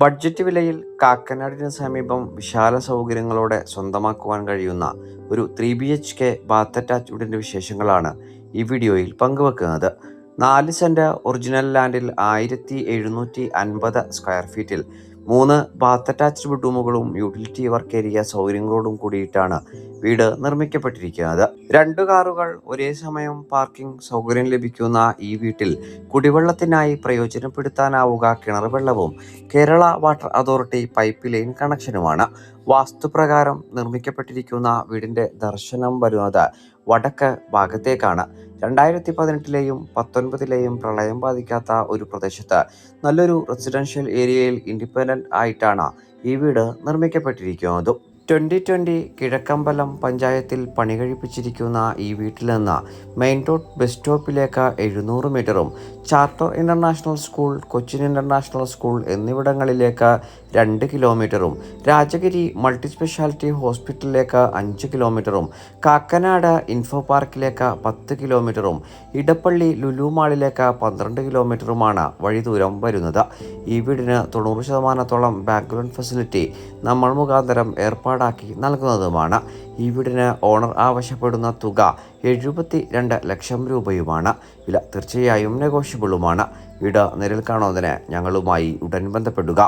Budget വിലയിൽ കാക്കനാടിന് സമീപം വിശാല സൗകര്യങ്ങളോടെ സ്വന്തമാക്കുവാൻ കഴിയുന്ന ഒരു 3 BHK ബാത്ത് അറ്റാച്ച്ഡ് വീടിൻ്റെ വിശേഷങ്ങളാണ് ഈ വീഡിയോയിൽ പങ്കുവെക്കുന്നത്. 4 സെൻറ് ഒറിജിനൽ ലാൻഡിൽ 1750 സ്ക്വയർ ഫീറ്റിൽ 3 ബാത്ത് അറ്റാച്ച്ഡ് ബെഡ്റൂമുകളും യൂട്ടിലിറ്റി വർക്ക് ഏരിയ സൗകര്യങ്ങളോടും കൂടിയിട്ടാണ് വീട് നിർമ്മിക്കപ്പെട്ടിരിക്കുന്നത്. 2 കാറുകൾ ഒരേ സമയം പാർക്കിംഗ് സൗകര്യം ലഭിക്കുന്ന ഈ വീട്ടിൽ കുടിവെള്ളത്തിനായി പ്രയോജനപ്പെടുത്താനാവുക കിണർ വെള്ളവും Kerala water authority pipeline കണക്ഷനുമാണ്. വാസ്തുപ്രകാരം നിർമ്മിക്കപ്പെട്ടിരിക്കുന്ന വീടിന്റെ ദർശനം വരുന്നത് വടക്ക് ഭാഗത്തേക്കാണ്. 2018-ലെയും 2019-ലെയും പ്രളയം ബാധിക്കാത്ത ഒരു പ്രദേശത്ത് നല്ലൊരു റെസിഡൻഷ്യൽ ഏരിയയിൽ ഇൻഡിപെൻഡന്റ് ആയിട്ടാണ് ഈ വീട് നിർമ്മിക്കപ്പെട്ടിരിക്കുന്നത്. 2020 കിഴക്കമ്പലം പഞ്ചായത്തിൽ പണി കഴിപ്പിച്ചിരിക്കുന്ന ഈ വീട്ടിൽ നിന്ന് മെയിൻ റോഡ് ബസ് സ്റ്റോപ്പിലേക്ക് 700 മീറ്ററും charter international school, Cochin international school എന്നിവിടങ്ങളിലേക്ക് 2 കിലോമീറ്ററും രാജഗിരി മൾട്ടി സ്പെഷ്യാലിറ്റി ഹോസ്പിറ്റലിലേക്ക് 5 കിലോമീറ്ററും കാക്കനാട് ഇൻഫോ പാർക്കിലേക്ക് 10 കിലോമീറ്ററും ഇടപ്പള്ളി ലുലു മാളിലേക്ക് 12 കിലോമീറ്ററുമാണ് വഴി ദൂരം വരുന്നത്. ഈ വീടിന് 90% ബാങ്ക് ലോൺ ഫെസിലിറ്റി നമ്മൾ മുഖാന്തരം ഏർപ്പാടാക്കി നൽകുന്നതുമാണ്. ഈ വീടിന് ഓണർ ആവശ്യപ്പെടുന്ന തുക 72 ലക്ഷം രൂപയുമാണ്. വില തീർച്ചയായും നെഗോഷ്യബിളുമാണ്. വീട് നേരിൽ കാണുന്നതിന് ഞങ്ങളുമായി ഉടൻ ബന്ധപ്പെടുക.